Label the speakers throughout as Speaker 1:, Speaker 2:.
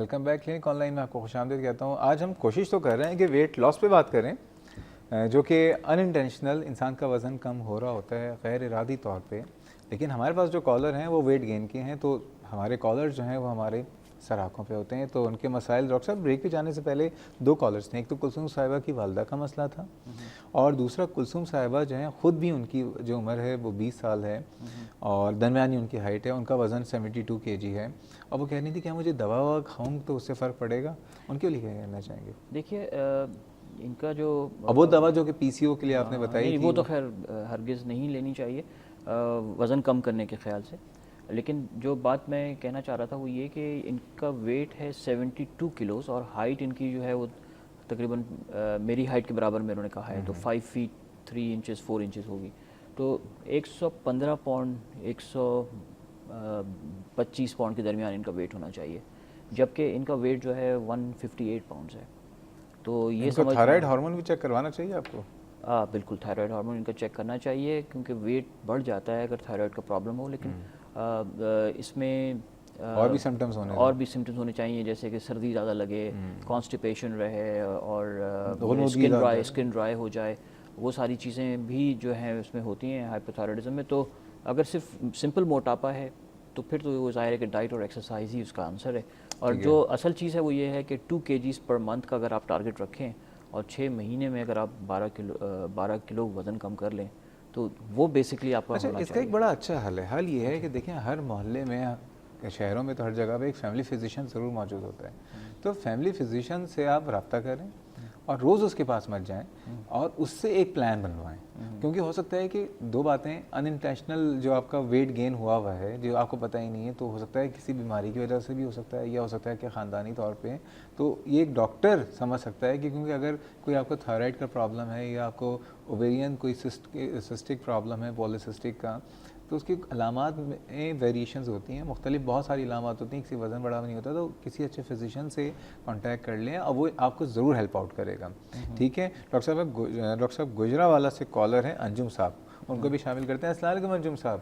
Speaker 1: Welcome back clinic online में आपको खुशामदीद कहता हूँ। आज हम कोशिश तो कर रहे हैं कि वेट लॉस पे बात करें, जो कि अनइंटेंशनल इंसान का वज़न कम हो रहा होता है गैर इरादी तौर पे। लेकिन हमारे पास जो कॉलर हैं वो वेट गेन के हैं, तो हमारे कॉलर्स जो हैं वो हमारे सराखों पे होते हैं, तो उनके मसाइल। डॉक्टर साहब, ब्रेक पे जाने से पहले दो कॉलर्स थे, एक तो कुलसूम साहिबा की वालदा का मसला था और दूसरा कुलसूम साहिबा जो है ख़ुद भी, उनकी जो उम्र है वो 20 साल है और दरमियानी उनकी हाइट है, उनका वज़न 72 kg है और वो कह रही थी कि मुझे दवा ववा खाऊँ तो उससे फ़र्क पड़ेगा। उनके लिए क्या कहना चाहेंगे?
Speaker 2: देखिए, इनका जो
Speaker 1: अब वो दवा जो कि पीसीओ के लिए आपने बताई
Speaker 2: नहीं,
Speaker 1: थी,
Speaker 2: वो तो खैर हरगिज़ नहीं लेनी चाहिए वज़न कम करने के ख्याल से। लेकिन जो बात मैं कहना चाह रहा था वो ये कि इनका वेट है 72 किलोज़ और हाइट इनकी जो है वो तकरीबन मेरी हाइट के बराबर में उन्होंने कहा है, तो 5 फीट 3 इंचेस 4 इंचेस होगी, तो 115 पाउंड 125 पाउंड के दरमियान इनका वेट होना चाहिए, जबकि इनका वेट जो है 158 पाउंड्स है। तो ये समझ,
Speaker 1: थायराइड हार्मोन भी चेक करवाना चाहिए आपको?
Speaker 2: बिल्कुल थायराइड हार्मोन इनका चेक करना चाहिए, क्योंकि वेट बढ़ जाता है अगर थायराइड का प्रॉब्लम हो। लेकिन इसमें
Speaker 1: और भी सिम्टम्स
Speaker 2: होने चाहिए, जैसे कि सर्दी ज़्यादा लगे, कॉन्स्टिपेशन रहे और स्किन ड्राई हो जाए, वो सारी चीज़ें भी जो हैं उसमें होती हैं हाइपोथायराइडिज्म में। तो अगर सिर्फ सिंपल मोटापा है तो फिर तो वो ज़ाहिर है कि डाइट और एक्सरसाइज ही उसका आंसर है। और जो असल चीज़ है वो ये है कि 2 kgs पर मंथ का अगर आप टारगेट रखें और 6 महीने में अगर आप 12 किलो वज़न कम कर लें तो वो बेसिकली आपका होना
Speaker 1: इसका
Speaker 2: चाहिए।
Speaker 1: एक बड़ा अच्छा हल है। हल ये है कि देखें, हर मोहल्ले में, शहरों में तो हर जगह पे एक फैमिली फिजिशियन ज़रूर मौजूद होता है। तो फैमिली फिजिशियन से आप रब्ता करें और रोज़ उसके पास मत जाएं और उससे एक प्लान बनवाएं, क्योंकि हो सकता है कि दो बातें, अनइंटेंशनल जो आपका वेट गेन हुआ है जो आपको पता ही नहीं है, तो हो सकता है किसी बीमारी की वजह से भी हो सकता है, या हो सकता है कि ख़ानदानी तौर पे, तो ये एक डॉक्टर समझ सकता है कि क्योंकि अगर कोई आपको थायराइड का प्रॉब्लम है या आपको ओवेरियन कोई सिस्टिक प्रॉब्लम है, पॉलीसिस्टिक का, तो उसकी अलामात में वेरिएशंस होती हैं, मुख्तलिफ बहुत सारी अलामात होती हैं, किसी वज़न बढ़ा नहीं होता, तो किसी अच्छे फिजिशियन से कांटेक्ट कर लें और वो आपको ज़रूर हेल्प आउट करेगा। ठीक है डॉक्टर साहब गुजरावाला से कॉलर हैं अंजुम साहब, उनको भी शामिल करते हैं। अस्सलाम वालेकुम अंजुम साहब।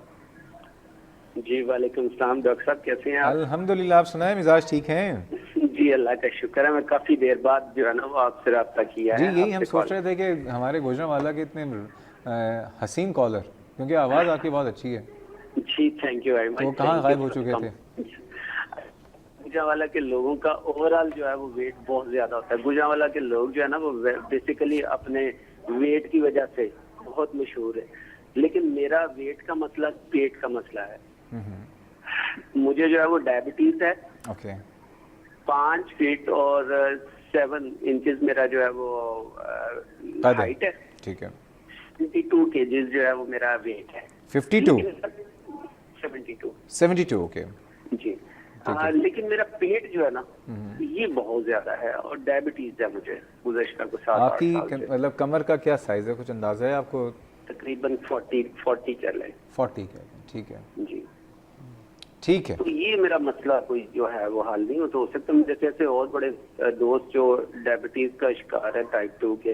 Speaker 3: जी वालेकुम सलाम। डॉक्टर साहब कैसे हैं आप?
Speaker 1: अल्हम्दुलिल्लाह, आप सुनाएं, मिजाज ठीक हैं?
Speaker 3: जी अल्लाह का शुक्र है, मैं काफ़ी देर बाद जो है ना वो आपसे रब्ता किया
Speaker 1: जी,
Speaker 3: है।
Speaker 1: यही हम सोच रहे थे कि हमारे गुजरावाला के इतने हसीन कॉलर, क्योंकि आवाज़ आपकी बहुत अच्छी है।
Speaker 3: जी थैंक यू वेरी मच।
Speaker 1: तो कहाँ गायब हो चुके थे?
Speaker 3: गुजरावाला के लोगों का ओवरऑल जो है वो वेट बहुत ज्यादा होता है। गुजरावाला के लोग जो है ना वो बेसिकली अपने वेट की वजह से बहुत मशहूर है, लेकिन मेरा वेट का मसला पेट का मसला है। मुझे जो है वो डायबिटीज है।
Speaker 1: ओके।
Speaker 3: 5 फीट और 7 इंचेस मेरा जो है वो हाइट है।
Speaker 1: ठीक है।
Speaker 3: 52 kgs जो है वो मेरा वेट है।
Speaker 1: 52?
Speaker 3: 72
Speaker 1: ओके
Speaker 3: जी। लेकिन मेरा पेट जो है ना ये बहुत ज्यादा है और डायबिटीज है मुझे गुज़श्ता को 7-8
Speaker 1: आपकी
Speaker 3: साल से।
Speaker 1: मतलब कमर का क्या साइज है, कुछ अंदाजा है आपको?
Speaker 3: तकरीबन 40 चल है।
Speaker 1: 40 का? ठीक है
Speaker 3: जी
Speaker 1: ठीक है।
Speaker 3: तो ये मेरा मसला कोई जो है वो हल नहीं हो तो सकता। मेरे जैसे और बड़े दोस्त जो डायबिटीज का शिकार है टाइप 2 के,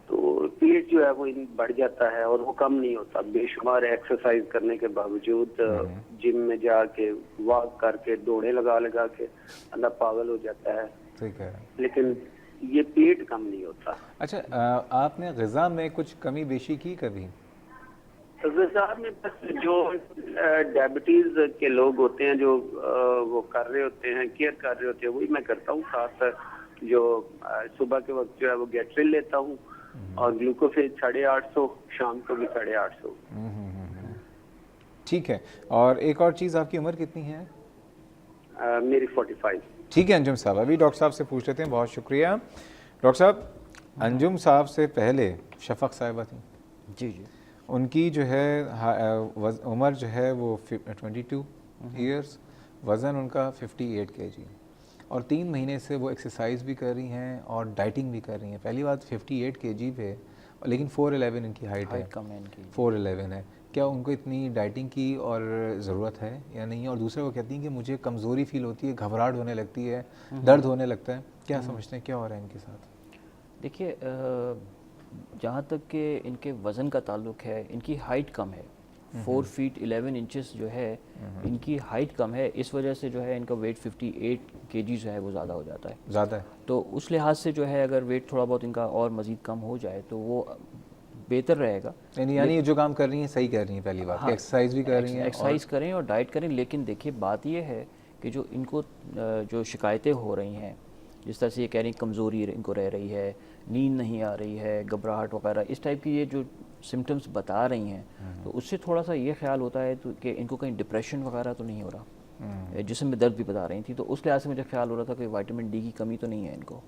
Speaker 3: तो पेट जो है वो बढ़ जाता है और वो कम नहीं होता। बेशुमार एक्सरसाइज करने के बावजूद, जिम में जाके वॉक करके दौड़े लगा के अंदर पागल हो जाता है।
Speaker 1: ठीक है,
Speaker 3: लेकिन ये पेट कम नहीं होता।
Speaker 1: अच्छा, आपने ग़िज़ा में कुछ कमी बेशी की कभी?
Speaker 3: ग़िज़ा में बस जो डायबिटीज के लोग होते हैं जो वो कर रहे होते हैं, केयर कर रहे होते हैं, वही मैं करता हूँ। खास जो सुबह के वक्त जो है वो गेट्रिल लेता हूँ और ग्लूकोफेज 850, शाम को भी 850।
Speaker 1: ठीक है। और एक और चीज़, आपकी उम्र कितनी है?
Speaker 3: मेरी 45।
Speaker 1: ठीक है अंजुम साहब, अभी डॉक्टर साहब से पूछ लेते हैं। बहुत शुक्रिया डॉक्टर साहब। अंजुम साहब से पहले शफक साहिबा थी।
Speaker 2: जी जी।
Speaker 1: उनकी जो है उम्र जो है वो 22 ईयर्स, वज़न उनका 58 kg और 3 महीने से वो एक्सरसाइज भी कर रही हैं और डाइटिंग भी कर रही हैं। पहली बात 58 kg पे, लेकिन 4'11" इनकी हाइट है,
Speaker 2: कम है इनकी,
Speaker 1: 4'11" है। क्या उनको इतनी डाइटिंग की और ज़रूरत है या नहीं? और दूसरा, वो कहती हैं कि मुझे कमज़ोरी फील होती है, घबराहट होने लगती है, दर्द होने लगता है। क्या समझते हैं क्या हो रहा है इनके साथ?
Speaker 2: देखिए, जहाँ तक कि इनके वज़न का ताल्लुक़ है, इनकी हाइट कम है, 4 फीट 11 इंचेस जो है इनकी हाइट कम है, इस वजह से जो है इनका वेट 58 kg जो है वो ज़्यादा हो जाता है।
Speaker 1: ज़्यादा है,
Speaker 2: तो उस लिहाज से जो है अगर वेट थोड़ा बहुत इनका और मज़ीद कम हो जाए तो वो बेहतर रहेगा।
Speaker 1: यानी ये जो काम कर रही हैं सही कर रही हैं, पहली बात
Speaker 2: हाँ,
Speaker 1: एक्सरसाइज भी कर रही हैं,
Speaker 2: एक्सरसाइज करें और डाइट करें। लेकिन देखिए बात ये है कि जो इनको जो शिकायतें हो रही हैं, जिस तरह से ये कह रही हैं कमज़ोरी इनको रह रही है, नींद नहीं आ रही है, घबराहट वगैरह, इस टाइप की ये जो सिम्टम्स बता रही हैं, तो उससे थोड़ा सा ये ख्याल होता है तो कि इनको कहीं डिप्रेशन वगैरह तो नहीं हो रहा, जिसम में दर्द भी बता रही थी, तो उस लिहाज से मुझे ख्याल हो रहा था कि विटामिन डी की कमी तो नहीं है इनको।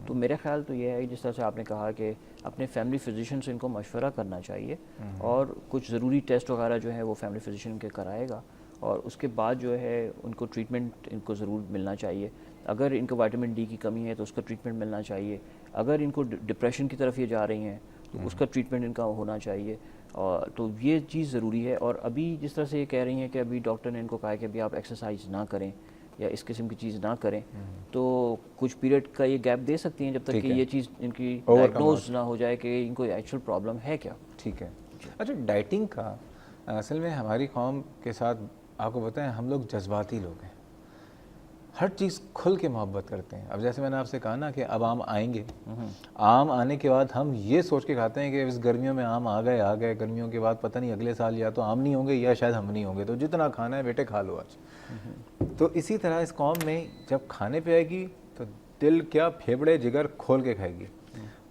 Speaker 2: तो मेरा ख्याल तो ये है जिस तरह से आपने कहा कि अपने फैमिली फिजिशियन से इनको मशवरा करना चाहिए और कुछ ज़रूरी टेस्ट वगैरह जो है वो फैमिली फिजिशियन के कराएगा और उसके बाद जो है उनको ट्रीटमेंट इनको ज़रूर मिलना चाहिए। अगर इनको विटामिन डी की कमी है तो उसका ट्रीटमेंट मिलना चाहिए। अगर इनको डिप्रेशन की तरफ ये जा रही हैं तो उसका ट्रीटमेंट इनका होना चाहिए। और तो ये चीज़ ज़रूरी है। और अभी जिस तरह से ये कह रही हैं कि अभी डॉक्टर ने इनको कहा है कि अभी आप एक्सरसाइज ना करें या इस किस्म की चीज़ ना करें, तो कुछ पीरियड का ये गैप दे सकती हैं जब तक कि ये चीज़ इनकी डायग्नोज ना हो जाए कि इनको एक्चुअल प्रॉब्लम है क्या।
Speaker 1: ठीक है। अच्छा, डाइटिंग का असल में हमारी कौम के साथ आपको बताएं, हम लोग जज्बाती लोग हैं, हर चीज़ खुल के मोहब्बत करते हैं। अब जैसे मैंने आपसे कहा ना कि अब आम आएंगे, आम आने के बाद हम ये सोच के खाते हैं कि इस गर्मियों में आम आ गए, गर्मियों के बाद पता नहीं अगले साल या तो आम नहीं होंगे या शायद हम नहीं होंगे, तो जितना खाना है बेटे खा लो आज। तो इसी तरह इस कौम में जब खाने पे आएगी तो दिल क्या फेफड़े जिगर खोल के खाएगी,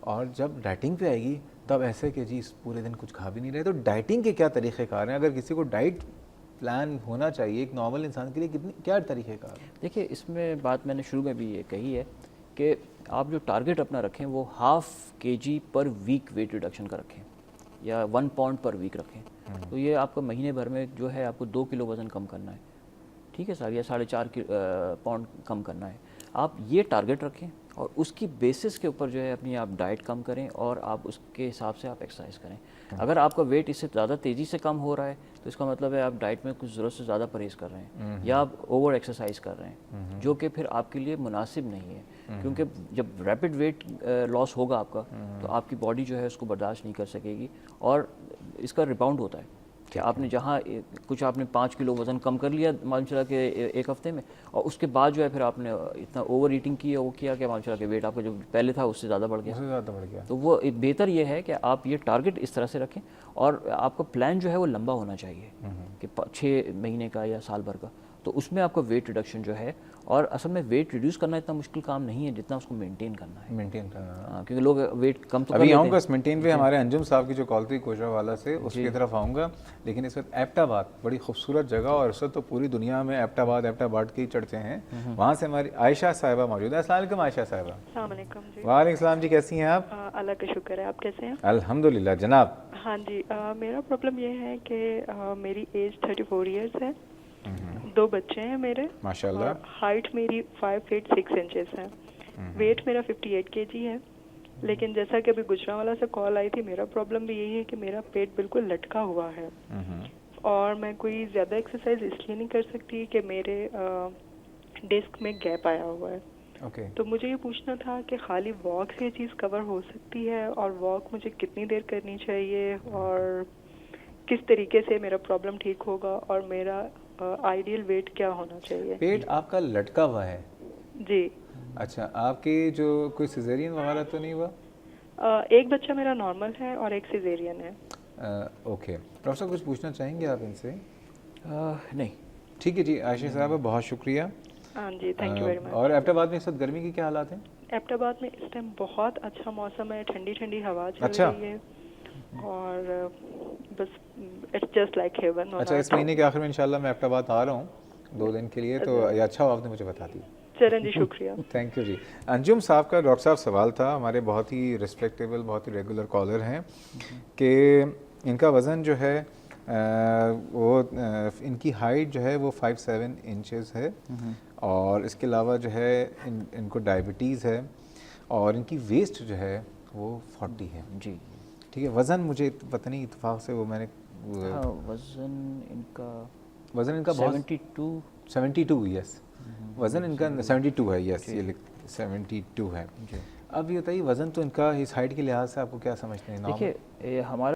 Speaker 1: और जब डाइटिंग पे आएगी तब ऐसे कि जी पूरे दिन कुछ खा भी नहीं रहे। तो डाइटिंग के क्या तरीक़ेकार हैं? अगर किसी को डाइट प्लान होना चाहिए एक नॉर्मल इंसान के लिए, कितनी क्या तरीक़ेकार?
Speaker 2: देखिए, इसमें बात मैंने शुरू में भी ये कही है कि आप जो टारगेट अपना रखें वो 1/2 kg पर वीक वेट रिडक्शन का रखें या 1 पाउंड पर वीक रखें। तो ये आपका महीने भर में जो है आपको 2 किलो वज़न कम करना है, ठीक है सर, या 4.5 पाउंड कम करना है। आप ये टारगेट रखें और उसकी बेसिस के ऊपर जो है अपनी आप डाइट कम करें और आप उसके हिसाब से आप एक्सरसाइज करें। अगर आपका वेट इससे ज़्यादा तेज़ी से कम हो रहा है तो इसका मतलब है आप डाइट में कुछ ज़रूरत से ज़्यादा परहेज़ कर रहे हैं या आप ओवर एक्सरसाइज कर रहे हैं, जो कि फिर आपके लिए मुनासिब नहीं है। क्योंकि जब रैपिड वेट लॉस होगा आपका तो आपकी बॉडी जो है उसको बर्दाश्त नहीं कर सकेगी और इसका रिबाउंड होता है कि आपने जहाँ कुछ आपने 5 किलो वज़न कम कर लिया मालूम चला कि एक हफ़्ते में, और उसके बाद जो है फिर आपने इतना ओवर ईटिंग की है, वो किया कि मालूम चला कि वेट आपका जो पहले था उससे ज़्यादा बढ़ गया। तो वो बेहतर ये है कि आप ये टारगेट इस तरह से रखें और आपका प्लान जो है वो लंबा होना चाहिए कि 6 महीने का या साल भर का। तो उसमें आपका वेट रिडक्शन जो है, और असल में वेट रिड्यूस करना इतना मुश्किल काम नहीं है जितना उसको मेंटेन करना है। क्योंकि लोग वेट कम तो
Speaker 1: अभी आऊँगा इस मेंटेन पे हमारे अंजुम साहब की जो कॉल थी कोजरावाला से, उसकी तरफ आऊँगा। लेकिन इस वक्त एबटाबाद बड़ी खूबसूरत जगह, और इस वक्त तो पूरी दुनिया में एबटाबाद की चर्चे हैं। वहाँ से हमारी आयशा साहिबा मौजूद है। अस्सलाम वालेकुम आयशा साहिबा। वालेकुम सलाम जी, कैसी हैं आप?
Speaker 4: अल्लाह का शुक्र है, आप कैसे हैं?
Speaker 1: अल्हम्दुलिल्लाह जनाब।
Speaker 4: हाँ जी, मेरा प्रॉब्लम ये है कि मेरी एज 34 इयर्स है, 2 बच्चे हैं मेरे
Speaker 1: माशाल्लाह,
Speaker 4: हाइट मेरी 5 फीट 6 इंचेस है, वेट मेरा 58 kg है। लेकिन जैसा कि अभी गुजरांवाला से कॉल आई थी, मेरा प्रॉब्लम भी यही है कि मेरा पेट बिल्कुल लटका हुआ है और मैं कोई ज़्यादा एक्सरसाइज इसलिए नहीं कर सकती कि मेरे डिस्क में गैप आया हुआ है। तो मुझे ये पूछना था कि खाली वॉक से ये चीज़ कवर हो सकती है, और वॉक मुझे कितनी देर करनी चाहिए और किस तरीके से मेरा प्रॉब्लम ठीक होगा, और मेरा आइडियल वेट क्या होना चाहिए?
Speaker 1: पेट आपका लटका हुआ है
Speaker 4: जी।
Speaker 1: अच्छा, आपके जो कोई सिजेरियन वगैरह तो नहीं हुआ?
Speaker 4: एक बच्चा मेरा नॉर्मल है और एक सिजेरियन है।
Speaker 1: ओके, डॉक्टर साहब कुछ पूछना चाहेंगे आप इनसे?
Speaker 2: नहीं,
Speaker 1: ठीक है जी आयशा साहब, बहुत शुक्रिया।
Speaker 4: हाँ जी, थैंक यू वेरी मच।
Speaker 1: और एबटाबाद में इस वक्त गर्मी की क्या हालात हैं?
Speaker 4: एबटाबाद में इस टाइम बहुत अच्छा मौसम है, ठंडी ठंडी हवा चल रही है और बस इट्स जस्ट लाइक हेवन।
Speaker 1: अच्छा, इस महीने के आखिर में इंशाल्लाह मैं एबटाबाद आ रहा हूँ 2 दिन के लिए, तो ये अच्छा हुआ आपने मुझे बता दिया।
Speaker 4: चरण जी, शुक्रिया।
Speaker 1: थैंक यू जी। अंजुम साहब का डॉक्टर साहब सवाल था, हमारे बहुत ही रिस्पेक्टेबल, बहुत ही रेगुलर कॉलर हैं, कि इनका वज़न जो है इनकी हाइट जो है वो 5'7" इंचेस है, और इसके अलावा जो है इनको डायबिटीज़ है, और इनकी वेस्ट जो है वो 40 है
Speaker 2: जी।
Speaker 1: ठीक है। वज़न मुझे पता नहीं इत्तेफाक से वो मैंने
Speaker 2: वज़न इनका
Speaker 1: बहुत 72 यस, वज़न इनका 72 है, यस ये 72 है। अब ये बताइए, वज़न तो इनका इस हाइट के लिहाज से आपको क्या समझते हैं?
Speaker 2: देखिए, हमारा